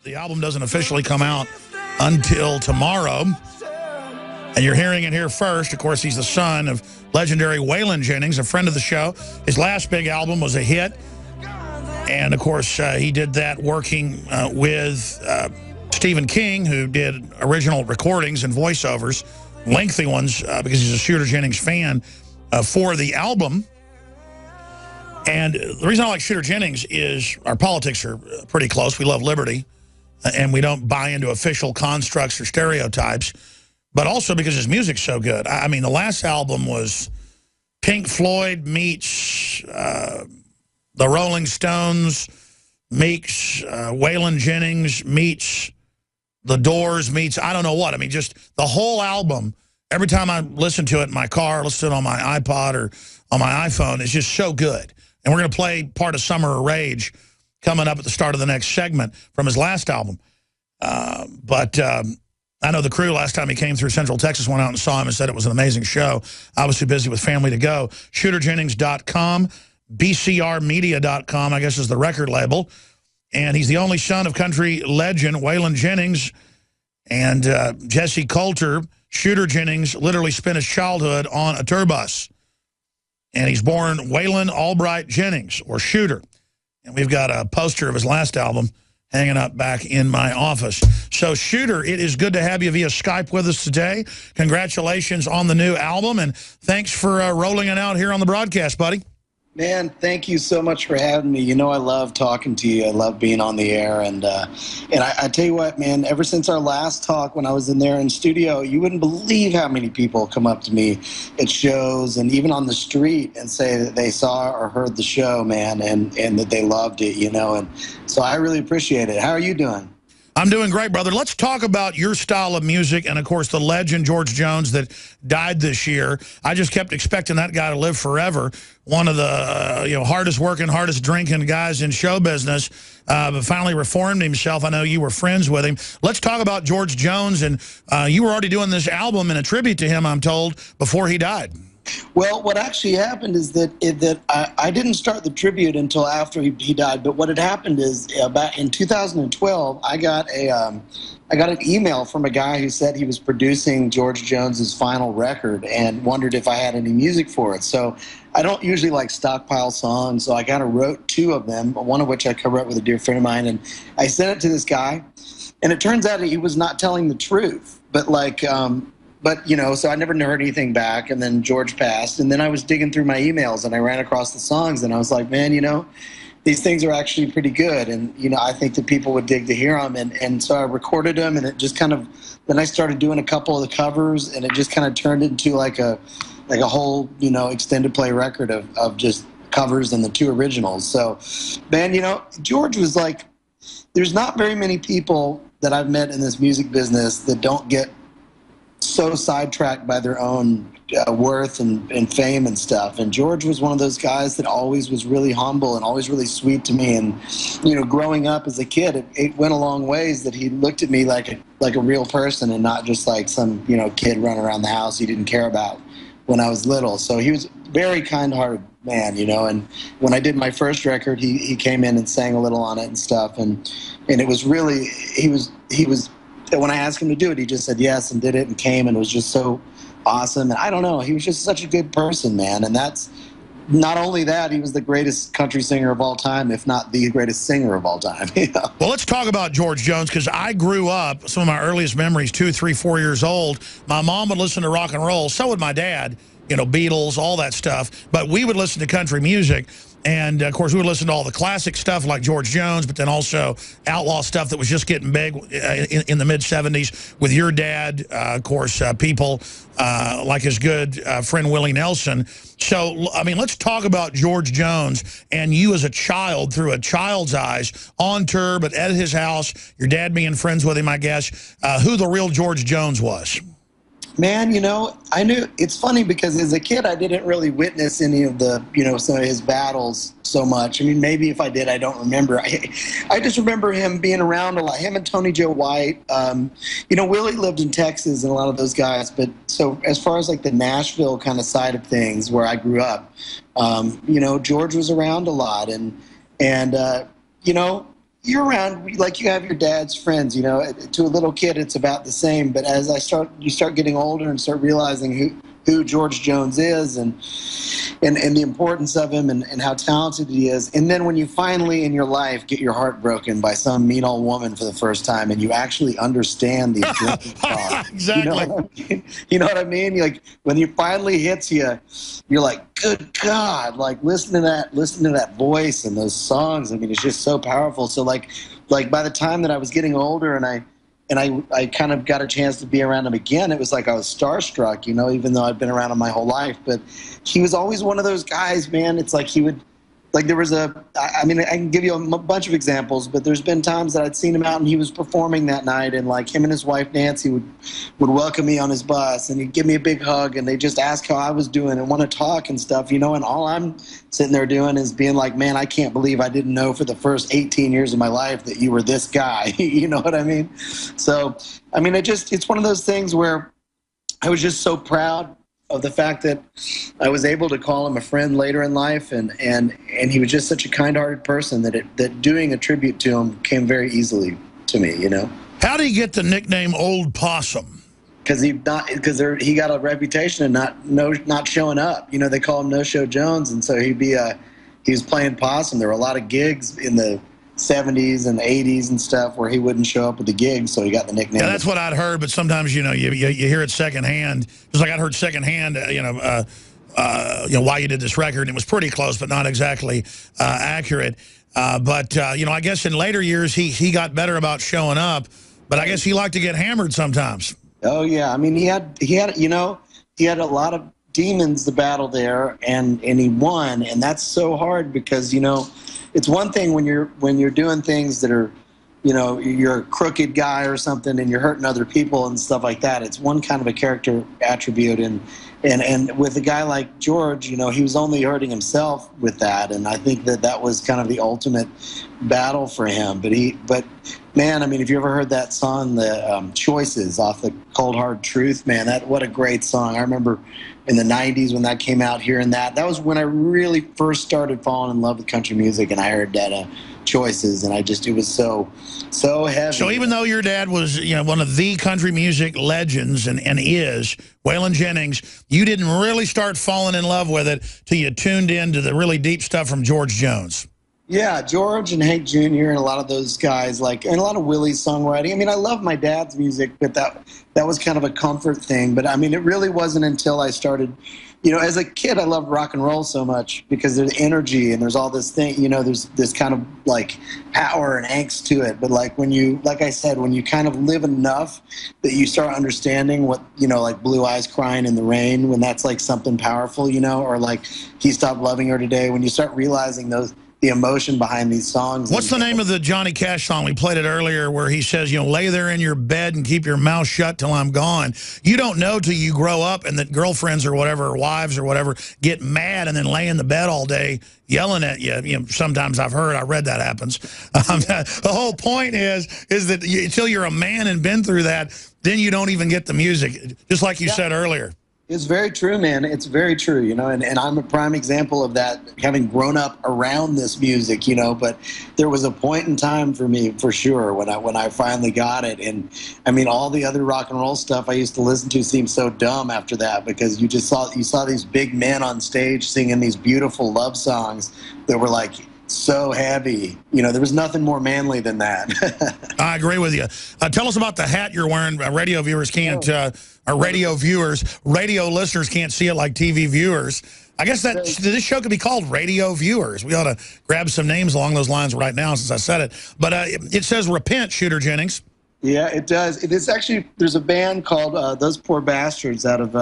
The album doesn't officially come out until tomorrow. And you're hearing it here first. Of course, he's the son of legendary Waylon Jennings, a friend of the show. His last big album was a hit. And, of course, he did that working with Stephen King, who did original recordings and voiceovers, lengthy ones, because he's a Shooter Jennings fan, for the album. And the reason I like Shooter Jennings is our politics are pretty close. We love liberty, and we don't buy into official constructs or stereotypes, but also because his music's so good. I mean, the last album was Pink Floyd meets the Rolling Stones meets Waylon Jennings meets The Doors meets I don't know what. I mean, just the whole album. Every time I listen to it in my car, listen to it on my iPod or on my iPhone, it's just so good. And we're going to play part of Summer of Rage coming up at the start of the next segment from his last album. But I know the crew, last time he came through Central Texas, went out and saw him and said it was an amazing show. I was too busy with family to go. ShooterJennings.com, BCRmedia.com, I guess is the record label. And he's the only son of country legend Waylon Jennings and Jesse Coulter. Shooter Jennings literally spent his childhood on a tour bus. And he's born Waylon Albright Jennings, or Shooter. And we've got a poster of his last album hanging up back in my office. So, Shooter, it is good to have you via Skype with us today. Congratulations on the new album, and thanks for rolling it out here on the broadcast, buddy. Man, thank you so much for having me. You know, I love talking to you. I love being on the air. And I tell you what, man, ever since our last talk when I was in there in studio, you wouldn't believe how many people come up to me at shows and even on the street and say that they saw or heard the show, man, and that they loved it, you know. And so I really appreciate it. How are you doing? I'm doing great, brother. Let's talk about your style of music and, of course, the legend George Jones that died this year. I just kept expecting that guy to live forever. One of the hardest working, hardest drinking guys in show business, but finally reformed himself. I know you were friends with him. Let's talk about George Jones. And you were already doing this album in a tribute to him, I'm told, before he died. Well, what actually happened is that I didn't start the tribute until after he died. But what had happened is about in 2012, I got an email from a guy who said he was producing George Jones's final record and wondered if I had any music for it. So I don't usually like stockpile songs, so I kind of wrote two of them, one of which I co-wrote with a dear friend of mine, and I sent it to this guy. And it turns out that he was not telling the truth, but so I never heard anything back, and then George passed, and then I was digging through my emails, and I ran across the songs, and I was like, man, these things are actually pretty good, and, I think that people would dig to hear them, and so I recorded them, and it just kind of, then I started doing a couple of the covers, and it just kind of turned into like a whole, extended play record of just covers and the two originals. So, man, George was like, there's not very many people that I've met in this music business that don't get so sidetracked by their own worth and fame and stuff. And George was one of those guys that always was really humble and always really sweet to me. And, growing up as a kid, it went a long ways that he looked at me like a real person and not just like some, kid running around the house he didn't care about when I was little. So he was a very kind-hearted man, and when I did my first record, he came in and sang a little on it and stuff. And it was really, he was when I asked him to do it, he just said yes and did it and came, and it was just so awesome. And I don't know, he was just such a good person, man. And that's not only that, he was the greatest country singer of all time, if not the greatest singer of all time. Well, let's talk about George Jones, because I grew up, some of my earliest memories, 2, 3, 4 years old. My mom would listen to rock and roll. So would my dad, Beatles, all that stuff. But we would listen to country music. And, of course, we would listen to all the classic stuff like George Jones, but then also outlaw stuff that was just getting big in the mid-'70s with your dad, of course, people like his good friend Willie Nelson. So, I mean, let's talk about George Jones and you as a child through a child's eyes on tour, but at his house, your dad being friends with him, I guess, who the real George Jones was. Man, I knew, it's funny because as a kid, I didn't really witness any of the, some of his battles so much. I mean, maybe if I did, I don't remember. I just remember him being around a lot, him and Tony Joe White. Willie lived in Texas and a lot of those guys. But so as far as like the Nashville kind of side of things where I grew up, George was around a lot. And you're around, like you have your dad's friends, you know. To a little kid, it's about the same. But as you start getting older and start realizing who George Jones is and the importance of him and how talented he is. And then when you finally in your life get your heart broken by some mean old woman for the first time and you actually understand these drinking songs. Exactly. You know what I mean? Like when it finally hits you, you're like, good God, like listen to that voice and those songs. I mean, it's just so powerful. So like by the time that I was getting older and I kind of got a chance to be around him again, it was like I was starstruck, you know, even though I'd been around him my whole life. But he was always one of those guys, man. It's like he would, like there was I mean, I can give you a bunch of examples, but there's been times that I'd seen him out and he was performing that night, and like him and his wife Nancy would welcome me on his bus and he'd give me a big hug and they just ask how I was doing and want to talk and stuff, you know, and all I'm sitting there doing is being like, man, I can't believe I didn't know for the first 18 years of my life that you were this guy. You know what I mean? So, I mean, it's one of those things where I was just so proud of the fact that I was able to call him a friend later in life, and he was just such a kind-hearted person that doing a tribute to him came very easily to me, you know. How did he get the nickname Old Possum? Because he got a reputation of not showing up. You know, they call him No Show Jones, and so he was playing possum. There were a lot of gigs in the 70s and 80s and stuff where he wouldn't show up at the gigs, so he got the nickname. Yeah, that's what I'd heard, but sometimes, you know, you hear it secondhand. Just like I'd heard secondhand, you know, why you did this record, and it was pretty close, but not exactly accurate. But you know, I guess in later years, he got better about showing up, but I guess he liked to get hammered sometimes. Oh, yeah. I mean, he had you know, he had a lot of demons to battle there, and he won, and that's so hard because, you know, it's one thing when you're doing things that are, you know, you're a crooked guy or something and you're hurting other people and stuff like that. It's one kind of a character attribute, and with a guy like George, you know, he was only hurting himself with that, and I think that was kind of the ultimate battle for him. But man, I mean, if you ever heard that song, the Choices off the Cold Hard Truth, man, what a great song. I remember in the 90s when that came out, hearing that was when I really first started falling in love with country music, and I heard that Choices, and it was so heavy. So even though your dad was, you know, one of the country music legends and is Waylon Jennings, you didn't really start falling in love with it till you tuned into the really deep stuff from George Jones. Yeah, George and Hank Jr. and a lot of those guys, and a lot of Willie's songwriting. I mean, I love my dad's music, but that was kind of a comfort thing. But I mean, it really wasn't until I started, you know, as a kid, I loved rock and roll so much because there's energy and there's all this thing, you know, there's this kind of like power and angst to it. But like like I said, when you kind of live enough that you start understanding what, you know, like Blue Eyes Crying in the Rain, when that's like something powerful, you know, or like He Stopped Loving Her Today, when you start realizing the emotion behind these songs. What's the name of the Johnny Cash song? We played it earlier where he says, you know, lay there in your bed and keep your mouth shut till I'm gone. You don't know till you grow up and that girlfriends or whatever, or wives or whatever, get mad and then lay in the bed all day yelling at you. You know, sometimes I read that happens. The whole point is that until you're a man and been through that, then you don't even get the music, just like you said earlier. It's very true, man. It's very true, you know, and I'm a prime example of that, having grown up around this music, you know, but there was a point in time for me, for sure, when I finally got it. And I mean, all the other rock and roll stuff I used to listen to seemed so dumb after that, because you saw these big men on stage singing these beautiful love songs that were like so heavy. You know, there was nothing more manly than that. I agree with you. Tell us about the hat you're wearing. Radio viewers can't, radio listeners can't see it like TV viewers. I guess this show could be called Radio Viewers. We ought to grab some names along those lines right now since I said it. But it says Repent, Shooter Jennings. Yeah, it does. It's actually, there's a band called Those Poor Bastards out of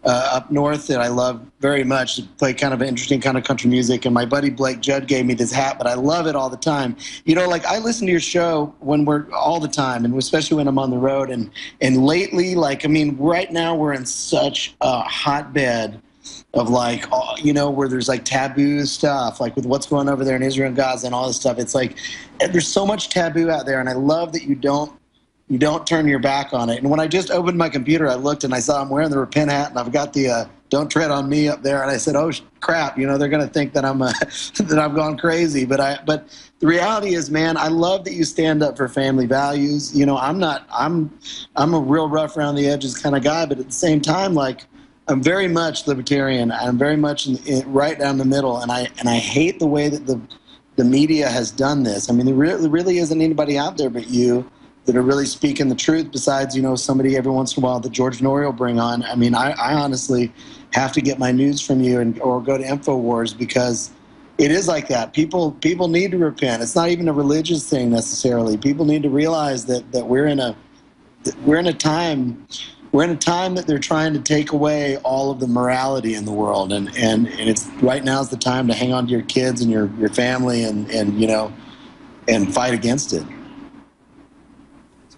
up north that I love very much. They play kind of interesting kind of country music, and my buddy Blake Judd gave me this hat, but I love it all the time. You know, like I listen to your show when we're all the time, and especially when I'm on the road. And lately, like, I mean, right now we're in such a hotbed of like, you know, where there's like taboo stuff, like with what's going over there in Israel and Gaza and all this stuff. It's like there's so much taboo out there, and I love that you don't turn your back on it. And when I just opened my computer, I looked and I saw I'm wearing the Repent hat, and I've got the don't tread on me up there. And I said, oh crap, you know, they're going to think that I'm that I've gone crazy. But the reality is, man, I love that you stand up for family values. You know, I'm a real rough around the edges kind of guy, but at the same time, like, I'm very much libertarian. I'm very much right down the middle, and I hate the way that the media has done this. I mean, there really isn't anybody out there but you that are really speaking the truth, besides, you know, somebody every once in a while that George Norrie will bring on. I mean, I honestly have to get my news from you or go to InfoWars, because it is like that. People need to repent. It's not even a religious thing necessarily. People need to realize that we're in a time that they're trying to take away all of the morality in the world, and it's right now is the time to hang on to your kids and your family and you know, and fight against it.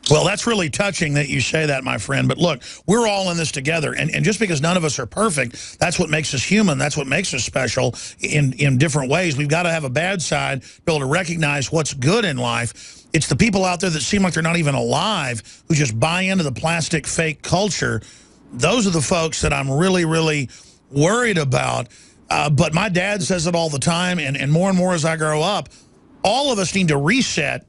Well, that's really touching that you say that, my friend. But look, we're all in this together. And just because none of us are perfect, that's what makes us human. That's what makes us special in different ways. We've got to have a bad side, be able to recognize what's good in life. It's the people out there that seem like they're not even alive, who just buy into the plastic fake culture. Those are the folks that I'm really, really worried about. But my dad says it all the time, and more as I grow up, all of us need to reset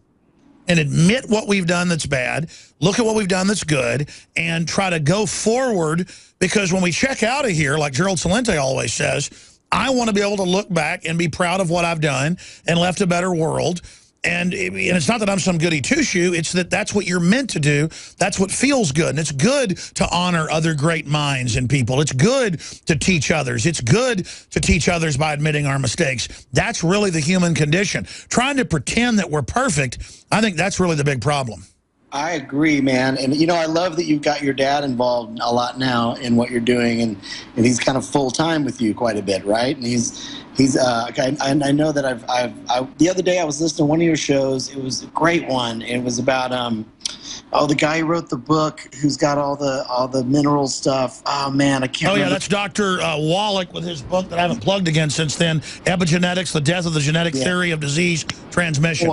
and admit what we've done that's bad, look at what we've done that's good, and try to go forward. Because when we check out of here, like Gerald Celente always says, I want to be able to look back and be proud of what I've done and left a better world. And it's not that I'm some goody two-shoe. It's that that's what you're meant to do. That's what feels good. And it's good to honor other great minds and people. It's good to teach others. It's good to teach others by admitting our mistakes. That's really the human condition. Trying to pretend that we're perfect, I think that's really the big problem. I agree, man. And, you know, I love that you've got your dad involved a lot now in what you're doing, and he's kind of full-time with you quite a bit, right? And I know that the other day I was listening to one of your shows. It was a great one. It was about, the guy who wrote the book, who's got all the mineral stuff. Oh, man, I can't remember. Yeah, that's Dr. Wallach with his book that I haven't plugged again since then, Epigenetics, The Death of the Genetic Theory of Disease Transmission.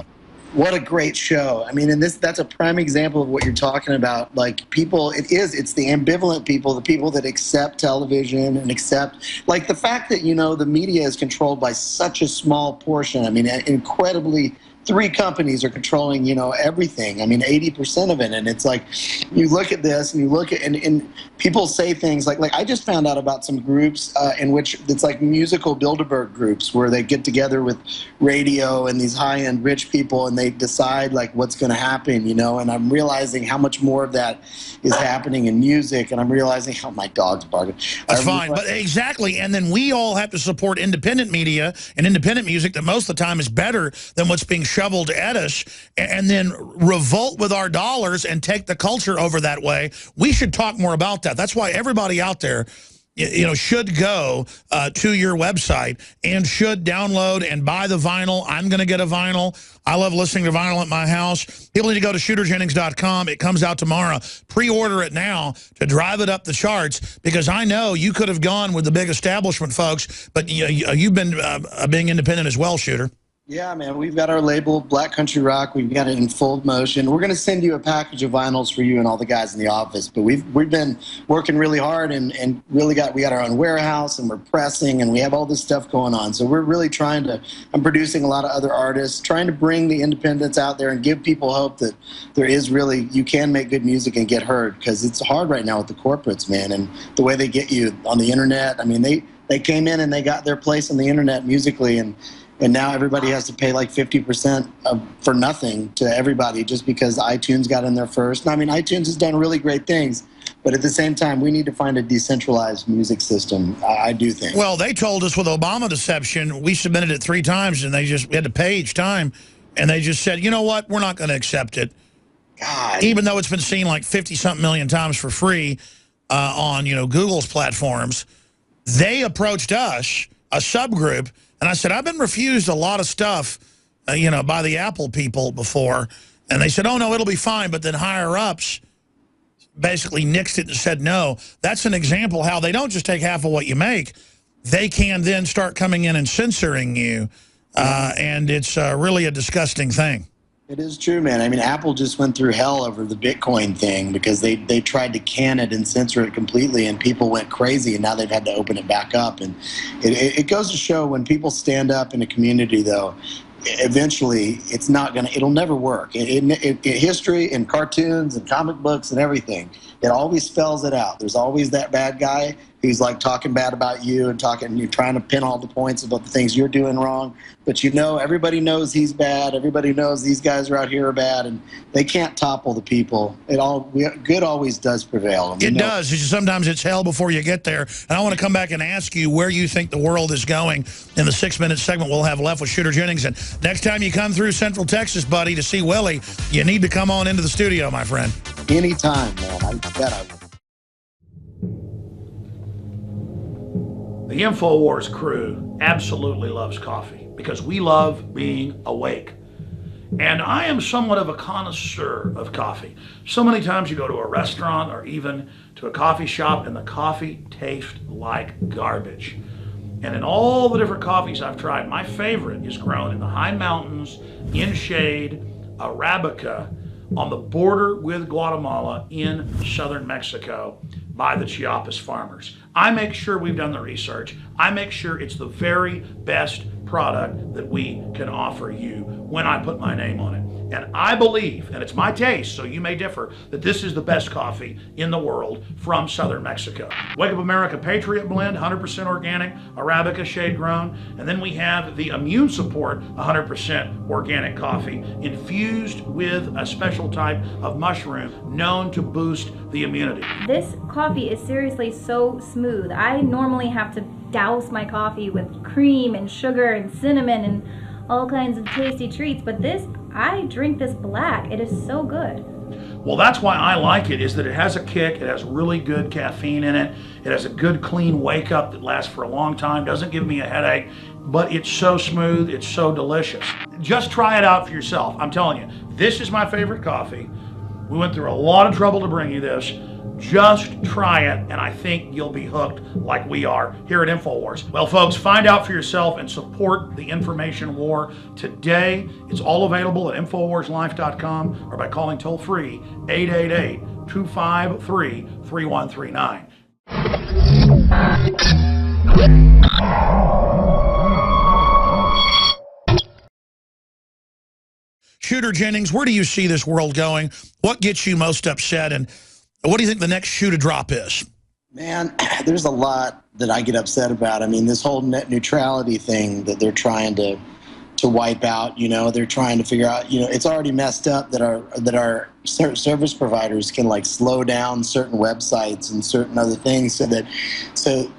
What a great show. I mean, and that's a prime example of what you're talking about. Like, people, it's the ambivalent people, the people that accept television and accept, like, the fact that, you know, the media is controlled by such a small portion. I mean, incredibly, 3 companies are controlling, you know, everything. I mean, 80% of it. And it's like, you look at this and you look at, and people say things like I just found out about some groups in which it's like musical Bilderberg groups where they get together with radio and these high-end rich people and they decide like what's going to happen, you know, and I'm realizing how much more of that is happening in music, and I'm realizing how my dog's barking. That's fine, but exactly, and then we all have to support independent media and independent music that most of the time is better than what's being shoveled at us, and then revolt with our dollars and take the culture over that way. We should talk more about that. That's why everybody out there, you know, should go to your website and should download and buy the vinyl. I'm going to get a vinyl. I love listening to vinyl at my house. People need to go to shooterjennings.com. It comes out tomorrow. Pre-order it now to drive it up the charts, because I know you could have gone with the big establishment folks, but you've been being independent as well, Shooter. Yeah, man, we've got our label, Black Country Rock. We've got it in full motion. We're going to send you a package of vinyls for you and all the guys in the office. But we've been working really hard and really we got our own warehouse, and we're pressing, and we have all this stuff going on. So we're really I'm producing a lot of other artists, trying to bring the independents out there and give people hope that there is really, you can make good music and get heard, because it's hard right now with the corporates, man, and the way they get you on the internet. I mean, they came in and they got their place on the internet musically, and now everybody has to pay like 50% for nothing to everybody just because iTunes got in there first. I mean, iTunes has done really great things, but at the same time, we need to find a decentralized music system, I do think. Well, they told us with Obama deception, we submitted it 3 times, and we had to pay each time, and they just said, you know what, we're not going to accept it. God. Even though it's been seen like 50-something million times for free on, you know, Google's platforms. They approached us, a subgroup, and I said, I've been refused a lot of stuff, you know, by the Apple people before. And they said, oh, no, it'll be fine. But then higher-ups basically nixed it and said no. That's an example how they don't just take half of what you make. They can then start coming in and censoring you. And it's really a disgusting thing. It is true, man. I mean, Apple just went through hell over the Bitcoin thing because they tried to can it and censor it completely, and people went crazy, and now they've had to open it back up. And it goes to show when people stand up in a community, though, eventually it's not going to, it'll never work. History and cartoons and comic books and everything, it always spells it out. There's always that bad guy who's like talking bad about you and you're trying to pin all the points about the things you're doing wrong. But everybody knows he's bad. Everybody knows these guys are out here are bad, and they can't topple the people. Good always does prevail. It does. Sometimes it's hell before you get there. And I want to come back and ask you where you think the world is going in the 6-minute segment we'll have left with Shooter Jennings. And next time you come through Central Texas, buddy, to see Willie, you need to come on into the studio, my friend. Anytime, man. I bet I will. The InfoWars crew absolutely loves coffee because we love being awake. And I am somewhat of a connoisseur of coffee. So many times you go to a restaurant or even to a coffee shop and the coffee tastes like garbage. And in all the different coffees I've tried, my favorite is grown in the high mountains, in shade, Arabica, on the border with Guatemala in southern Mexico by the Chiapas farmers. I make sure we've done the research. I make sure it's the very best product that we can offer you when I put my name on it. And I believe, and it's my taste, so you may differ, that this is the best coffee in the world from southern Mexico. Wake Up America Patriot Blend, 100% organic, Arabica shade grown. And then we have the Immune Support, 100% organic coffee, infused with a special type of mushroom known to boost the immunity. This coffee is seriously so smooth. I normally have to douse my coffee with cream and sugar and cinnamon and all kinds of tasty treats, but I drink this black. It is so good. Well, that's why I like it, is that it has a kick, it has really good caffeine in it, it has a good clean wake up that lasts for a long time, doesn't give me a headache, but it's so smooth, it's so delicious. Just try it out for yourself. I'm telling you, this is my favorite coffee. We went through a lot of trouble to bring you this. Just try it, and I think you'll be hooked like we are here at InfoWars. Well, folks, find out for yourself and support the information war today. It's all available at InfoWarsLife.com or by calling toll-free 888-253-3139. Shooter Jennings, where do you see this world going? What gets you most upset, and what do you think the next shoe to drop is? Man, there's a lot that I get upset about. I mean, this whole net neutrality thing that they're trying to wipe out, they're trying to figure out, it's already messed up that our service providers can like slow down certain websites and certain other things so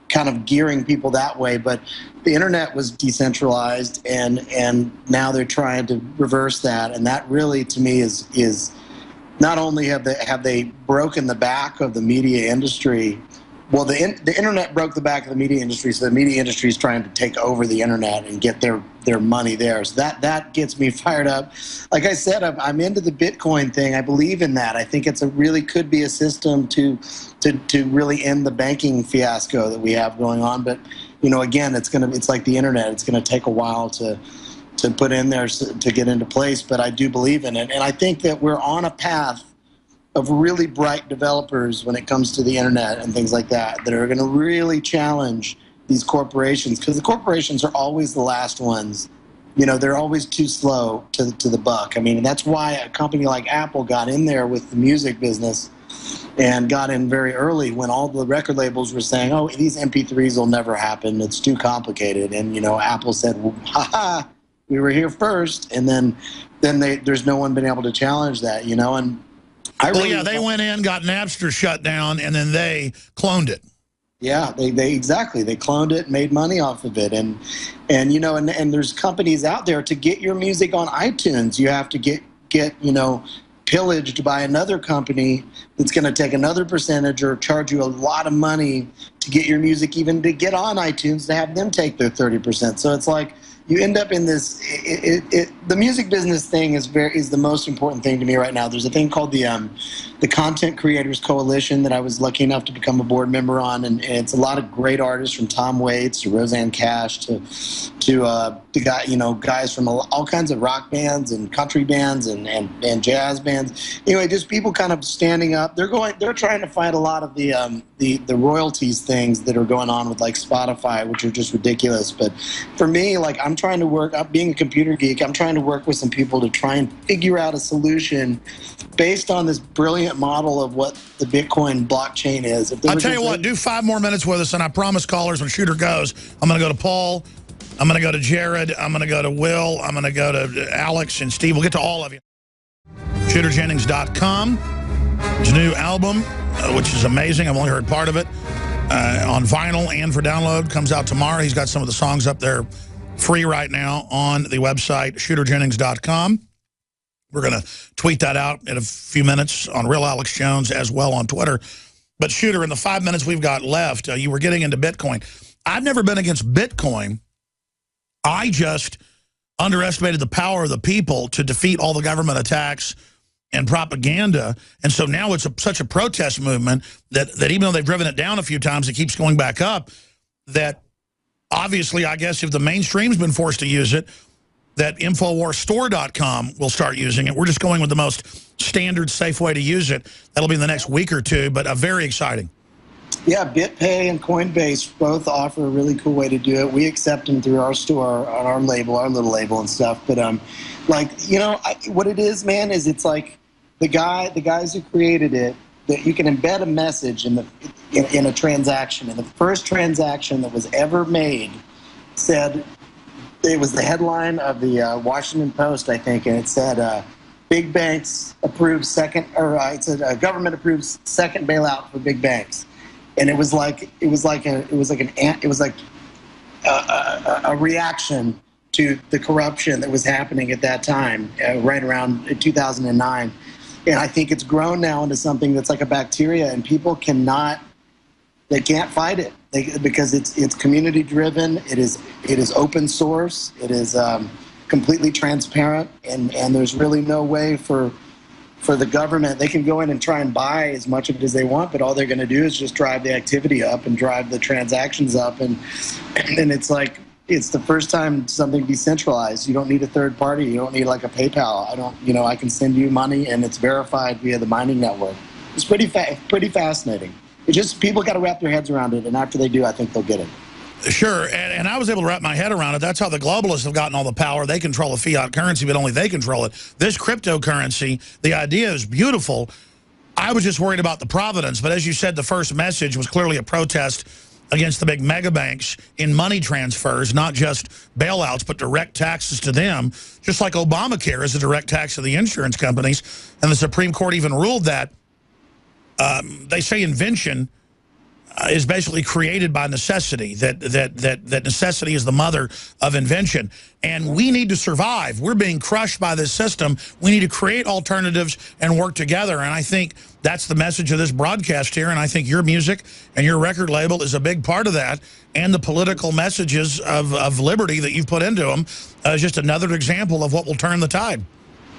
kind of gearing people that way. But the internet was decentralized, and now they're trying to reverse that. And that really, to me, is not only have they broken the back of the media industry. Well, the internet broke the back of the media industry, so the media industry is trying to take over the internet and get their money there. So that gets me fired up. Like I said, I'm into the Bitcoin thing. I believe in that. I think could be a system to really end the banking fiasco that we have going on. But again, it's like the internet. It's going to take a while to put in there to get into place. But I do believe in it, and I think that we're on a path of really bright developers when it comes to the internet and things like that are going to really challenge these corporations, because the corporations are always the last ones. They're always too slow to the buck. I mean, that's why a company like Apple got in there with the music business and got in very early when all the record labels were saying, oh, these MP3s will never happen. It's too complicated. And, Apple said, well, ha-ha, we were here first. And then there's no one been able to challenge that, and they went in, got Napster shut down, and then they cloned it. Yeah, they exactly. They cloned it, made money off of it, and there's companies out there to get your music on iTunes. You have to get pillaged by another company that's going to take another percentage or charge you a lot of money to get your music even to get on iTunes, to have them take their 30%. So it's like you end up in this. The music business thing is the most important thing to me right now. There's a thing called the Content Creators Coalition that I was lucky enough to become a board member on, and it's a lot of great artists from Tom Waits to Roseanne Cash to the guy, guys from all kinds of rock bands and country bands and jazz bands. Anyway, just people kind of standing up. They're trying to fight a lot of the royalties things that are going on with like Spotify, which are just ridiculous. But for me, like I'm trying to work. Being a computer geek, I'm trying to work with some people to try and figure out a solution based on this brilliant model of what the Bitcoin blockchain is. I'll tell you what, do 5 more minutes with us, and I promise callers when Shooter goes, I'm going to go to Paul, I'm going to go to Jared, I'm going to go to Will, I'm going to go to Alex and Steve. We'll get to all of you. ShooterJennings.com. His new album, which is amazing. I've only heard part of it, on vinyl and for download, comes out tomorrow. He's got some of the songs up there free right now on the website, ShooterJennings.com. We're going to tweet that out in a few minutes on Real Alex Jones as well on Twitter. But Shooter, in the 5 minutes we've got left, you were getting into Bitcoin. I've never been against Bitcoin. I just underestimated the power of the people to defeat all the government attacks and propaganda. And so now it's such a protest movement that even though they've driven it down a few times, it keeps going back up. That obviously, I guess, if the mainstream's been forced to use it, that InfoWarsStore.com will start using it. We're just going with the most standard, safe way to use it. That'll be in the next week or two, but very exciting. Yeah, BitPay and Coinbase both offer a really cool way to do it. We accept them through our store, on our label, our little label and stuff. But what it is, man, is it's like the guys who created it, that you can embed a message in a transaction. And the first transaction that was ever made said, it was the headline of the Washington Post, I think, and it said, "Big banks approve second," or it said, "Government approves second bailout for big banks," and it was like a reaction to the corruption that was happening at that time, right around 2009, and I think it's grown now into something that's like a bacteria, and people can't fight it. Because it's community driven, it is open source, it is completely transparent, and there's really no way for the government. They can go in and try and buy as much of it as they want, but all they're going to do is just drive the activity up and drive the transactions up, and it's like it's the first time something decentralized. You don't need a third party. You don't need like a PayPal. I can send you money and it's verified via the mining network. It's pretty fascinating. It's just people got to wrap their heads around it, and after they do, I think they'll get it. Sure, and I was able to wrap my head around it. That's how the globalists have gotten all the power. They control the fiat currency, but only they control it. This cryptocurrency, the idea is beautiful. I was just worried about the provenance, but as you said, the first message was clearly a protest against the big mega banks in money transfers, not just bailouts, but direct taxes to them, just like Obamacare is a direct tax to the insurance companies, and the Supreme Court even ruled that. They say invention is basically created by necessity, that necessity is the mother of invention. And we need to survive. We're being crushed by this system. We need to create alternatives and work together. And I think that's the message of this broadcast here. And I think your music and your record label is a big part of that. And the political messages of liberty that you've put into them is just another example of what will turn the tide.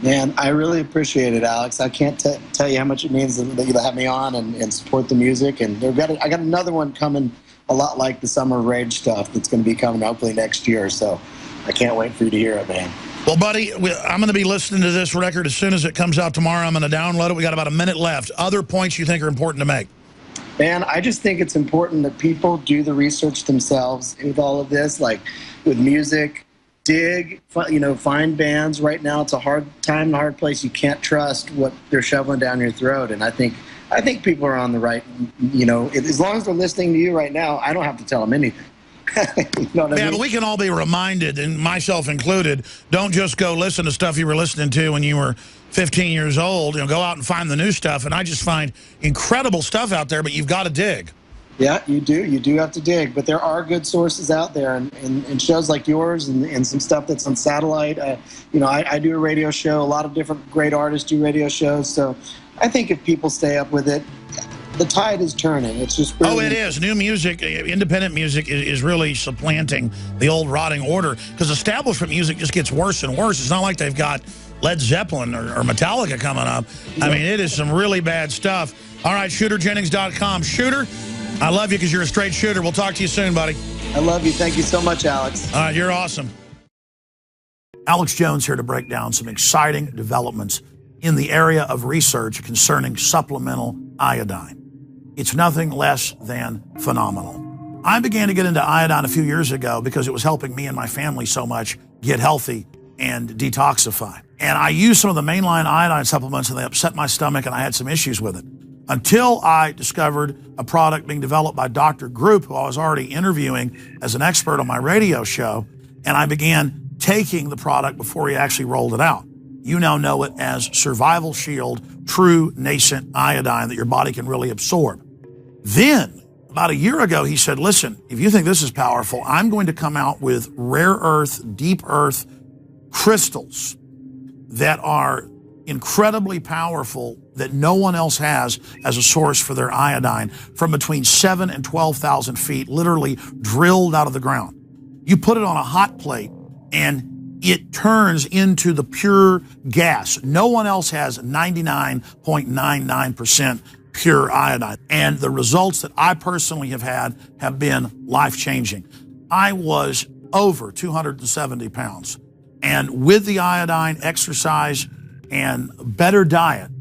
Man, I really appreciate it, Alex. I can't tell you how much it means that you have me on and support the music. And I got another one coming a lot like the Summer of Rage stuff that's going to be coming hopefully next year. So I can't wait for you to hear it, man. Well, buddy, I'm going to be listening to this record as soon as it comes out tomorrow. I'm going to download it. We got about a minute left. Other points you think are important to make? Man, I just think it's important that people do the research themselves with all of this, like with music. Dig, find bands. Right now, it's a hard time, a hard place. You can't trust what they're shoveling down your throat. And I think people are on the right. As long as they're listening to you right now, I don't have to tell them anything. You know what I mean? But we can all be reminded, and myself included, don't just go listen to stuff you were listening to when you were 15 years old. Go out and find the new stuff. And I just find incredible stuff out there, but you've got to dig. Yeah, you do. You do have to dig. But there are good sources out there, and shows like yours and some stuff that's on satellite. I do a radio show. A lot of different great artists do radio shows. So I think if people stay up with it, the tide is turning. It's just really... Oh, it is. New music, independent music is really supplanting the old rotting order, because establishment music just gets worse and worse. It's not like they've got Led Zeppelin or Metallica coming up. I mean, it is some really bad stuff. All right, ShooterJennings.com. Shooter, I love you because you're a straight shooter. We'll talk to you soon, buddy. I love you. Thank you so much, Alex. All right, you're awesome. Alex Jones here to break down some exciting developments in the area of research concerning supplemental iodine. It's nothing less than phenomenal. I began to get into iodine a few years ago because it was helping me and my family so much get healthy and detoxify. And I used some of the mainline iodine supplements and they upset my stomach and I had some issues with it. Until I discovered a product being developed by Dr. Group, who I was already interviewing as an expert on my radio show, and I began taking the product before he actually rolled it out. You now know it as Survival Shield True Nascent Iodine that your body can really absorb. Then, about a year ago, he said, listen, if you think this is powerful, I'm going to come out with rare earth, deep earth crystals that are incredibly powerful that no one else has as a source for their iodine from between 7,000 and 12,000 feet, literally drilled out of the ground. You put it on a hot plate and it turns into the pure gas. No one else has 99.99% pure iodine. And the results that I personally have had have been life-changing. I was over 270 pounds. And with the iodine, exercise, and better diet,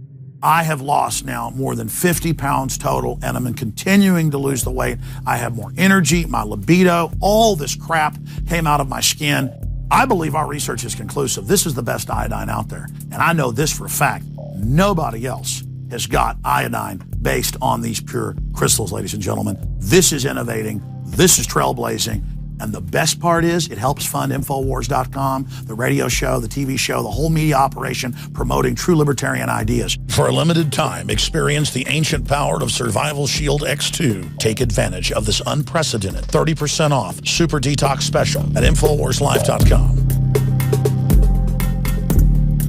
I have lost now more than 50 pounds total, and I'm continuing to lose the weight. I have more energy, my libido, all this crap came out of my skin. I believe our research is conclusive. This is the best iodine out there. And I know this for a fact. Nobody else has got iodine based on these pure crystals, ladies and gentlemen. This is innovating. This is trailblazing. And the best part is it helps fund Infowars.com, the radio show, the TV show, the whole media operation promoting true libertarian ideas. For a limited time, experience the ancient power of Survival Shield X2. Take advantage of this unprecedented 30% off Super Detox special at InfoWarsLife.com.